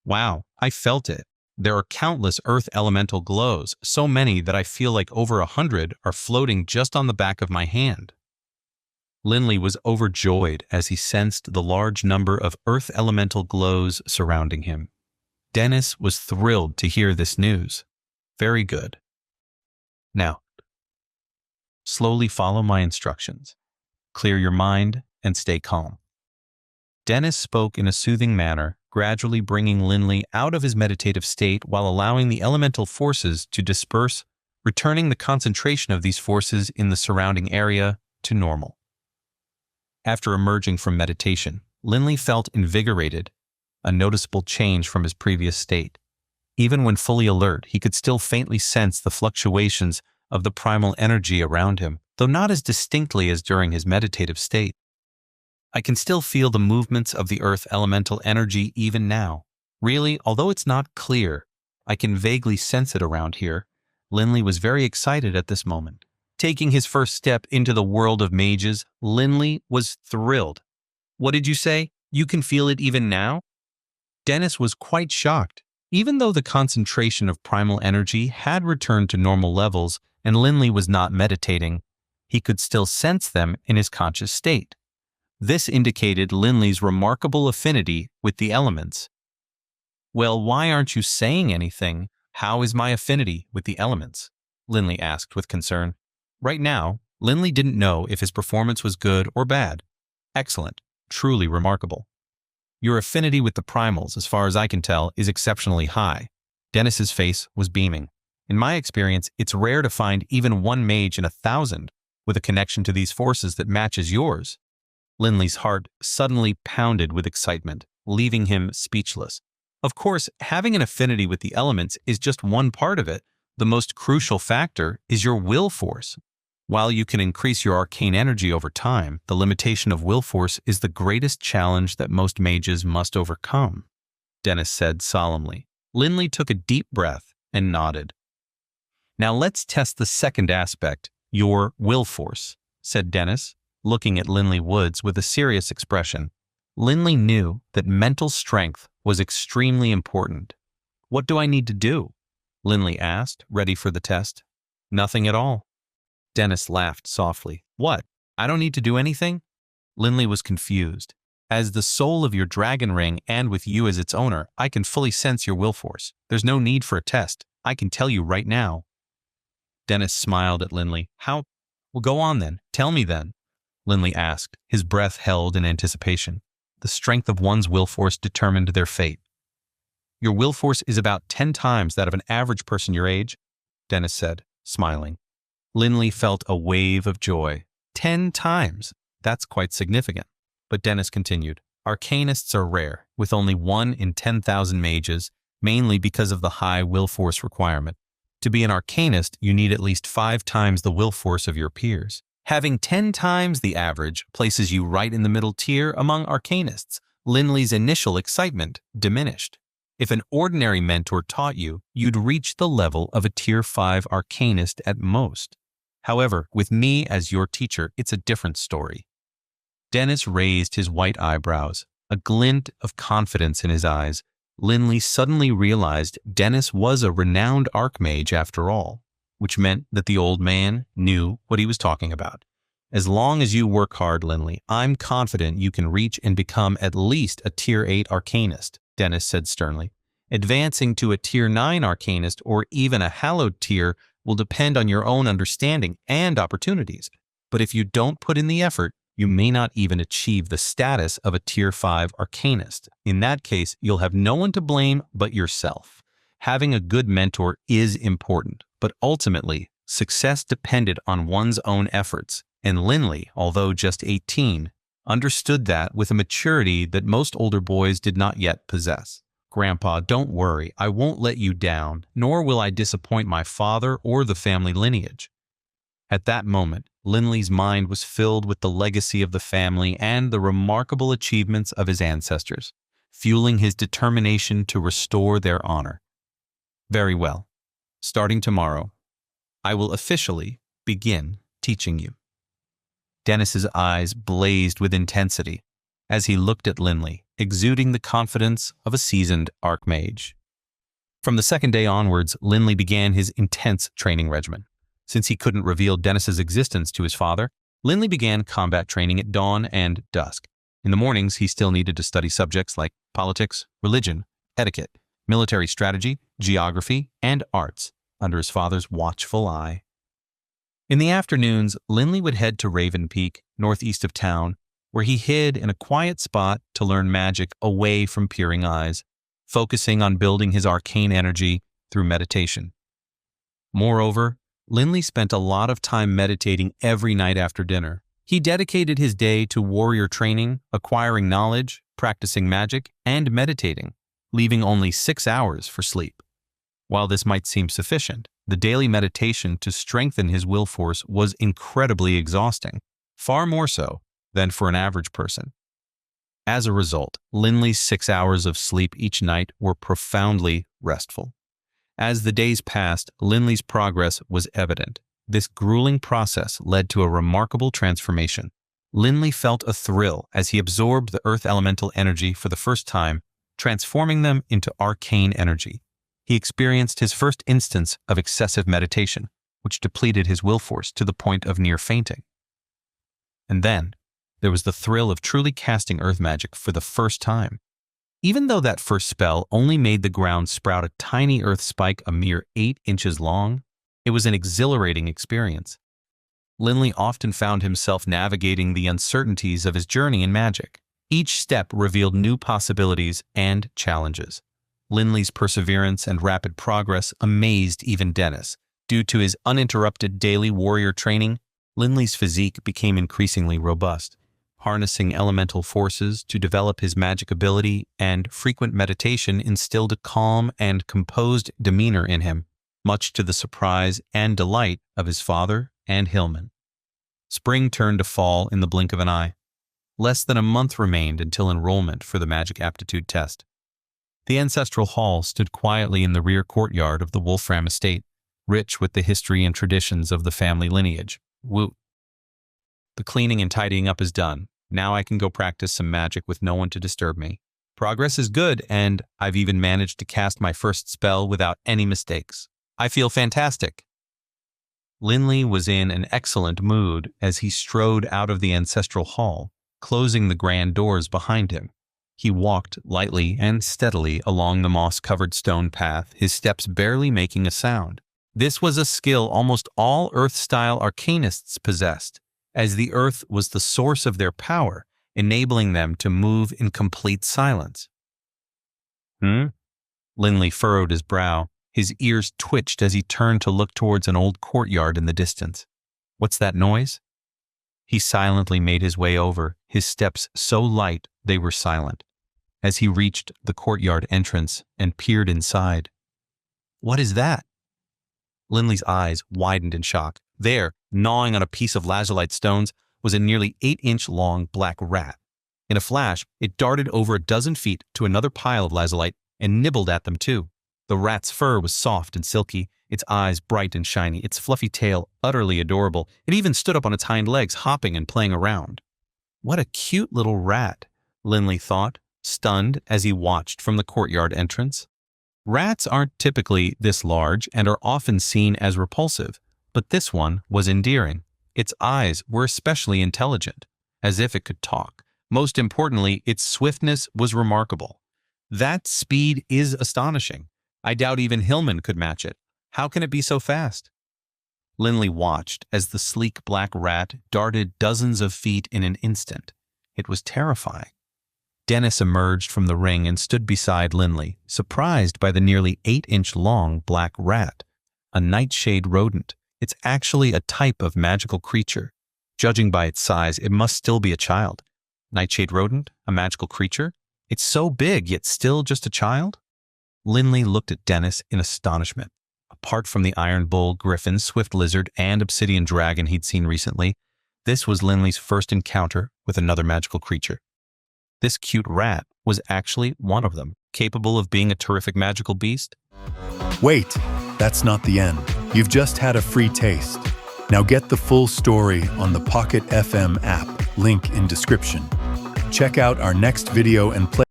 Wow, I felt it. There are countless earth elemental glows, so many that I feel like over 100 are floating just on the back of my hand. Linley was overjoyed as he sensed the large number of earth elemental glows surrounding him. Dennis was thrilled to hear this news. Very good. Now, slowly follow my instructions. Clear your mind and stay calm. Dennis spoke in a soothing manner, gradually bringing Linley out of his meditative state while allowing the elemental forces to disperse, returning the concentration of these forces in the surrounding area to normal. After emerging from meditation, Linley felt invigorated, a noticeable change from his previous state. Even when fully alert, he could still faintly sense the fluctuations of the primal energy around him, though not as distinctly as during his meditative state. I can still feel the movements of the earth elemental energy even now. Really, although it's not clear, I can vaguely sense it around here. Linley was very excited at this moment. Taking his first step into the world of mages, Linley was thrilled. What did you say? You can feel it even now? Dennis was quite shocked. Even though the concentration of primal energy had returned to normal levels and Linley was not meditating, he could still sense them in his conscious state. This indicated Linley's remarkable affinity with the elements. Well, why aren't you saying anything? How is my affinity with the elements? Linley asked with concern. Right now, Linley didn't know if his performance was good or bad. Excellent. Truly remarkable. Your affinity with the primals, as far as I can tell, is exceptionally high. Dennis's face was beaming. In my experience, it's rare to find even one mage in 1,000 with a connection to these forces that matches yours. Linley's heart suddenly pounded with excitement, leaving him speechless. Of course, having an affinity with the elements is just one part of it. The most crucial factor is your will force. While you can increase your arcane energy over time, the limitation of will force is the greatest challenge that most mages must overcome, Dennis said solemnly. Linley took a deep breath and nodded. Now let's test the second aspect, your will force, said Dennis, looking at Linley Woods with a serious expression. Linley knew that mental strength was extremely important. What do I need to do? Linley asked, ready for the test. Nothing at all. Dennis laughed softly. What? I don't need to do anything? Linley was confused. As the soul of your dragon ring and with you as its owner, I can fully sense your will force. There's no need for a test. I can tell you right now. Dennis smiled at Linley. How? Well, go on then. Tell me then. Linley asked, his breath held in anticipation. The strength of one's will force determined their fate. Your will force is about 10 times that of an average person your age, Dennis said, smiling. Linley felt a wave of joy. 10 times! That's quite significant. But Dennis continued, Arcanists are rare, with only 1 in 10,000 mages, mainly because of the high will force requirement. To be an Arcanist, you need at least 5 times the will force of your peers. Having 10 times the average places you right in the middle tier among Arcanists. Linley's initial excitement diminished. If an ordinary mentor taught you, you'd reach the level of a Tier 5 Arcanist at most. However, with me as your teacher, it's a different story. Dennis raised his white eyebrows, a glint of confidence in his eyes. Linley suddenly realized Dennis was a renowned archmage after all, which meant that the old man knew what he was talking about. As long as you work hard, Linley, I'm confident you can reach and become at least a Tier 8 Arcanist, Dennis said sternly. Advancing to a Tier 9 Arcanist or even a Hallowed tier will depend on your own understanding and opportunities. But if you don't put in the effort, you may not even achieve the status of a Tier 5 Arcanist. In that case, you'll have no one to blame but yourself. Having a good mentor is important, but ultimately, success depended on one's own efforts, and Linley, although just 18, understood that with a maturity that most older boys did not yet possess. Grandpa, don't worry, I won't let you down, nor will I disappoint my father or the family lineage. At that moment, Linley's mind was filled with the legacy of the family and the remarkable achievements of his ancestors, fueling his determination to restore their honor. Very well. Starting tomorrow, I will officially begin teaching you. Dennis's eyes blazed with intensity as he looked at Linley, exuding the confidence of a seasoned archmage. From the second day onwards, Linley began his intense training regimen. Since he couldn't reveal Dennis's existence to his father, Linley began combat training at dawn and dusk. In the mornings, he still needed to study subjects like politics, religion, etiquette, military strategy, geography, and arts under his father's watchful eye. In the afternoons, Linley would head to Raven Peak, northeast of town, where he hid in a quiet spot to learn magic away from peering eyes, focusing on building his arcane energy through meditation. Moreover, Linley spent a lot of time meditating every night after dinner. He dedicated his day to warrior training, acquiring knowledge, practicing magic, and meditating, leaving only 6 hours for sleep. While this might seem sufficient, the daily meditation to strengthen his will force was incredibly exhausting, far more so than for an average person. As a result, Linley's 6 hours of sleep each night were profoundly restful. As the days passed, Linley's progress was evident. This grueling process led to a remarkable transformation. Linley felt a thrill as he absorbed the earth elemental energy for the first time, transforming them into arcane energy. He experienced his first instance of excessive meditation, which depleted his will force to the point of near fainting. And then, there was the thrill of truly casting earth magic for the first time. Even though that first spell only made the ground sprout a tiny earth spike a mere 8 inches long, it was an exhilarating experience. Linley often found himself navigating the uncertainties of his journey in magic. Each step revealed new possibilities and challenges. Linley's perseverance and rapid progress amazed even Dennis. Due to his uninterrupted daily warrior training, Linley's physique became increasingly robust. Harnessing elemental forces to develop his magic ability and frequent meditation instilled a calm and composed demeanor in him, much to the surprise and delight of his father and Hillman. Spring turned to fall in the blink of an eye. Less than a month remained until enrollment for the magic aptitude test. The ancestral hall stood quietly in the rear courtyard of the Wolfram estate, rich with the history and traditions of the family lineage. Woot. The cleaning and tidying up is done. Now I can go practice some magic with no one to disturb me. Progress is good, and I've even managed to cast my first spell without any mistakes. I feel fantastic. Linley was in an excellent mood as he strode out of the ancestral hall, closing the grand doors behind him. He walked lightly and steadily along the moss-covered stone path, his steps barely making a sound. This was a skill almost all Earth-style Arcanists possessed, as the earth was the source of their power, enabling them to move in complete silence. Linley furrowed his brow. His ears twitched as he turned to look towards an old courtyard in the distance. What's that noise? He silently made his way over, his steps so light they were silent, as he reached the courtyard entrance and peered inside. What is that? Linley's eyes widened in shock. There, gnawing on a piece of lazulite stones, was a nearly 8-inch-long black rat. In a flash, it darted over a dozen feet to another pile of lazulite and nibbled at them too. The rat's fur was soft and silky, its eyes bright and shiny, its fluffy tail utterly adorable. It even stood up on its hind legs, hopping and playing around. What a cute little rat, Linley thought, stunned as he watched from the courtyard entrance. Rats aren't typically this large and are often seen as repulsive, but this one was endearing. Its eyes were especially intelligent, as if it could talk. Most importantly, its swiftness was remarkable. That speed is astonishing. I doubt even Hillman could match it. How can it be so fast? Linley watched as the sleek black rat darted dozens of feet in an instant. It was terrifying. Dennis emerged from the ring and stood beside Linley, surprised by the nearly 8-inch-long black rat, a nightshade rodent. It's actually a type of magical creature. Judging by its size, it must still be a child. Nightshade rodent? A magical creature? It's so big, yet still just a child? Linley looked at Dennis in astonishment. Apart from the iron bull, griffin, swift lizard, and obsidian dragon he'd seen recently, this was Linley's first encounter with another magical creature. This cute rat was actually one of them, capable of being a terrific magical beast. Wait, that's not the end. You've just had a free taste. Now get the full story on the Pocket FM app, link in description. Check out our next video and play